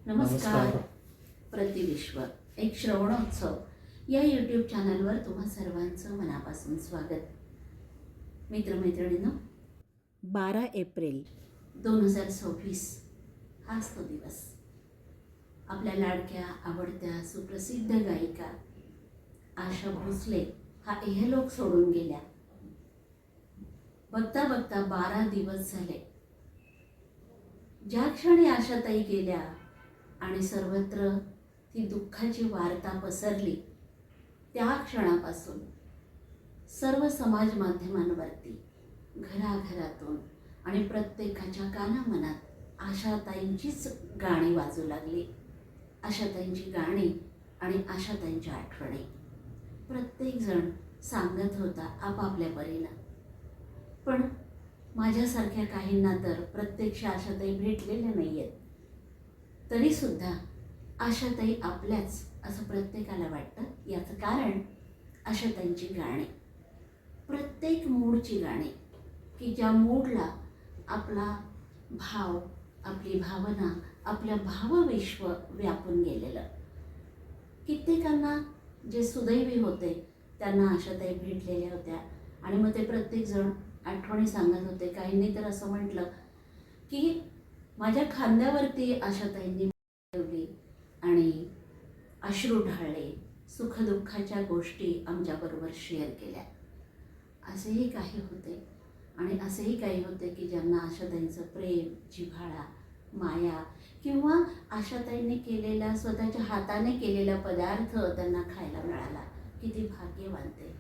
नमस्कार. प्रतिविश्व एक श्रवणोत्सव या यूट्यूब चॅनलवर तुम्हा सर्वांचं मनापासून स्वागत. मित्रमैत्रिणींनो, 12 एप्रिल 2026 हाच तो दिवस. आपल्या लाडक्या आवडत्या सुप्रसिद्ध गायिका आशा भोसले हा इहलोक सोडून गेल्या. बघता बघता 12 दिवस झाले. ज्या क्षणी आशाताई गेल्या आणि सर्वत्र ती दुःखाची वार्ता पसरली, त्या क्षणापासून सर्व समाज माध्यमांवरती, घराघरातून आणि प्रत्येकाच्या कानामनात आशाताईंचीच गाणी वाजू लागली. आशाताईंची गाणी आणि आशाताईंच्या आठवणी प्रत्येकजण सांगत होता आपापल्या परीनं. पण माझ्यासारख्या काहींना तर प्रत्यक्ष आशाताई भेटलेल्या नाही आहेत. तरीसुद्धा आशाताई आपल्याच असं प्रत्येकाला वाटतं. याचं कारण आशाताईंची गाणी, प्रत्येक मूडची गाणी, की ज्या मूडला आपला भाव, आपली भावना, आपलं भावविश्व व्यापून गेलेलं. कित्येकांना जे सुदैवी होते त्यांना आशाताई भेटलेल्या होत्या आणि मग ते प्रत्येकजण आठवणी सांगत होते. काहींनी तर असं म्हटलं की माझ्या खांद्यावरती आशाताईंनी ठेवली आणि अश्रू ढाळले, सुखदुःखाच्या गोष्टी आमच्याबरोबर शेअर केल्या. असेही काही होते आणि असेही काही होते की ज्यांना आशाताईंचं प्रेम, जिव्हाळा, माया किंवा आशाताईंनी केलेला, स्वतःच्या हाताने केलेला पदार्थ त्यांना खायला मिळाला. किती भाग्यवान ते.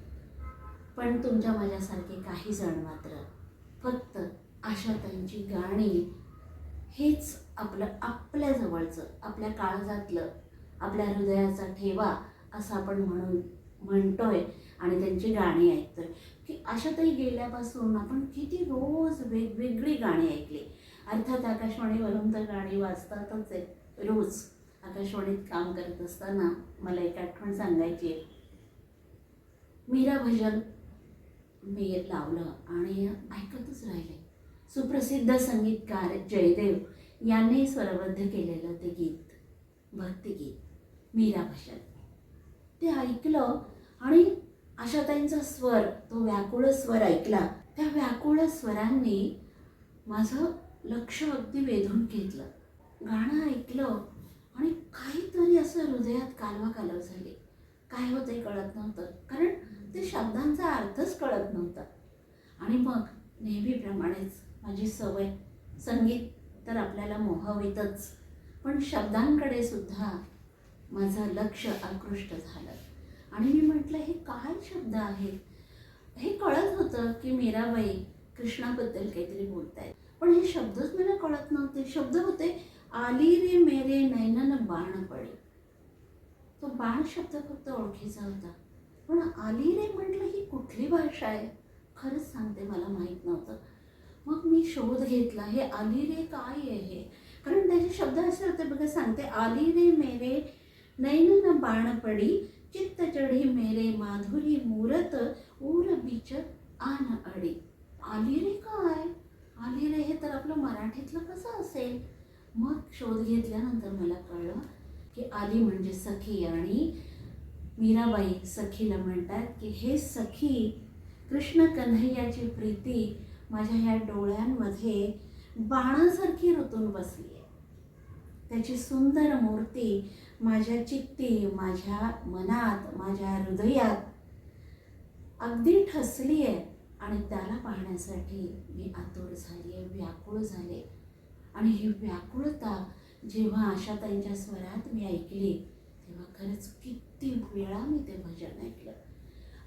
पण तुमच्या माझ्यासारखे काही जण मात्र फक्त आशाताईंची गाणी हेच आपल्या जवळचं, आपल्या काळजातलं, आपल्या हृदयाचा ठेवा असं आपण म्हणतोय आणि त्यांची गाणी ऐकतोय. की आशाताई गेल्यापासून आपण किती रोज वेगवेगळी गाणी ऐकली. अर्थात आकाशवाणीवरून तर गाणी वाजतातच आहे रोज. आकाशवाणीत काम करत असताना मला एक आठवण सांगायची आहे. मीरा भजन मी लावलं आणि ऐकतच राहिले. सुप्रसिद्ध संगीतकार जयदेव यांनी स्वरबद्ध केलेलं ते गीत, भक्तिगीत मीरा भजन, ते ऐकलं आणि आशाताईंचा स्वर, तो व्याकुळ स्वर ऐकला. त्या व्याकुळ स्वरांनी माझं लक्ष अगदी वेधून घेतलं. गाणं ऐकलं आणि काहीतरी असं हृदयात कालवाकालव झाली. काय होतंय कळत नव्हतं, कारण ते शब्दांचा अर्थच कळत नव्हता. आणि मग नेहमीप्रमाणेच माझी सवय, संगीत तर आपल्याला मोहवितच, पण शब्दांकडे सुद्धा माझं लक्ष आकृष्ट झालं. आणि मी म्हटलं हे काय शब्द आहेत. हे कळत होतं की मीराबाई कृष्णाबद्दल काहीतरी बोलतायत, पण हे शब्दच मला कळत नव्हते. शब्द होते आली रे मेरे नैनन बाण पडे. तो बाण शब्द फक्त ओळखीचा होता, पण आली रे म्हटलं ही कुठली भाषा आहे. खरंच सांगते मला माहीत नव्हतं. मग मी शोध घेतला, हे आली रे काय आहे. कारण त्याचे शब्द असे होते बघा, सांगते आली रे मेरे नैनन बाण पडी, चित्त चढी मेरे माधुरी मूरत, ऊर बीच आन अडी. आली रे काय, आली रे हे तर आपलं मराठीतलं कसं असेल. मग शोध घेतल्यानंतर मला कळलं की आली म्हणजे सखी, आणि मीराबाई सखीला म्हणतात की हे सखी, कृष्ण कन्हैयाची प्रीती माझ्या ह्या डोळ्यांमध्ये बाणासारखी रुतून बसली आहे. त्याची सुंदर मूर्ती माझ्या चित्ती, माझ्या मनात, माझ्या हृदयात अगदी ठसली आहे आणि त्याला पाहण्यासाठी मी आतुर झाली आहे, व्याकुळ झाले. आणि ही व्याकुळता जेव्हा आशाताईंच्या स्वरात मी ऐकली तेव्हा खरंच किती वेळा मी ते भजन ऐकलं.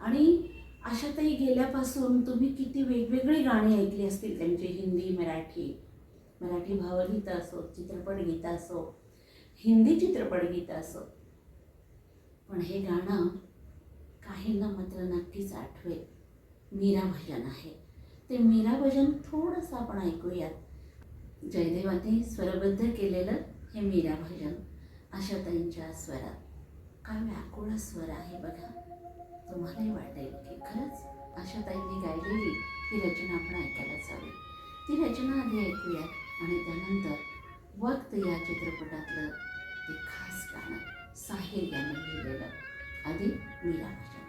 आणि आशाताई गेल्यापासून तुम्ही किती वेगवेगळी गाणी ऐकली असतील त्यांची, हिंदी, मराठी भावगीतं असो, चित्रपट गीतं असो, हिंदी चित्रपट गीतं असो. पण हे गाणं काहींना मात्र नक्कीच आठवेल, मीरा भजन आहे. ते मीरा भजन थोडंसं आपण ऐकूयात. जयदेवाने स्वरबद्ध केलेलं हे मीरा भजन आशाताईंच्या स्वरात. काय व्याकुळ स्वर आहे बघा. तुम्हालाही वाटेल की खरंच आशाताईंनी गायलेली ही रचना आपण ऐकायला जावी. ती रचना आधी ऐकूयात आणि त्यानंतर वक्त या चित्रपटातलं ते खास गाणं साहिर यांनी लिहिलेलं. आधी मीरा भजन.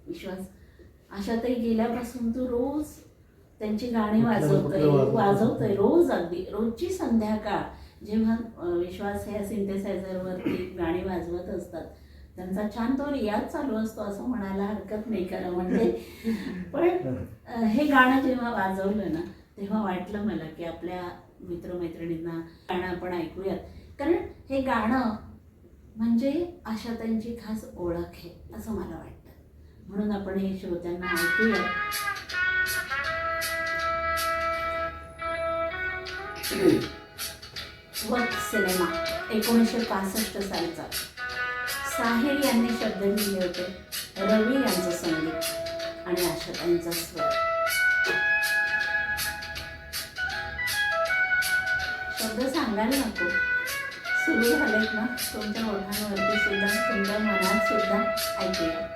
विश्वास, आशाताई गेल्यापासून तू रोज त्यांची गाणी वाजवतोय रोज, अगदी रोजची संध्याकाळ जेव्हा विश्वास ह्या सिंथेसायझरवरती गाणी वाजवत असतात त्यांचा छान तो रियाज चालू असतो असं म्हणायला हरकत नाही. खरं म्हणजे पण हे गाणं जेव्हा वाजवलं ना तेव्हा वाटलं मला की आपल्या मित्रमैत्रिणींना गाणं आपण ऐकूयात, कारण हे गाणं म्हणजे आशाताईंची खास ओळख आहे असं मला वाटतं. म्हणून आपण हे श्रोत्यांना ऐकूया. वक्त सिनेमा 1965 सालचा. साहिर यांनी शब्द लिहिले होते, रवी यांचं संगीत आणि आशाताईंचा स्वर. शब्द सांगायला नको, सुरू झालेत ना तुमच्या ओठांवरती सुद्धा, तुमच्या मनात सुद्धा. ऐकूया.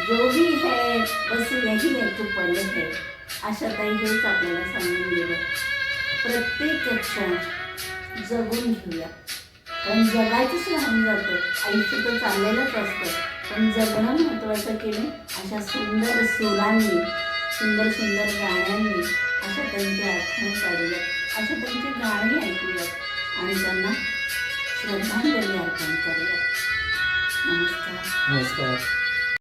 जो भी है बस यही एक पल है. आशाताई हेच आपल्याला सांगून गेलं. प्रत्येक क्षण जगून घेऊया, कारण जगायचंच राहून जातं. आयुष्य तर चाललेलंच असतं, पण जगणं महत्त्वाचं की नाही. अशा सुंदर सुरांनी, सुंदर सुंदर गाण्यांनी आशाताईंची आठवण काढूया, आशाताईंची गाणी ऐकूयात आणि त्यांना श्रद्धांजली अर्पण करूयात. नमस्कार. नमस्कार. नमस्कार.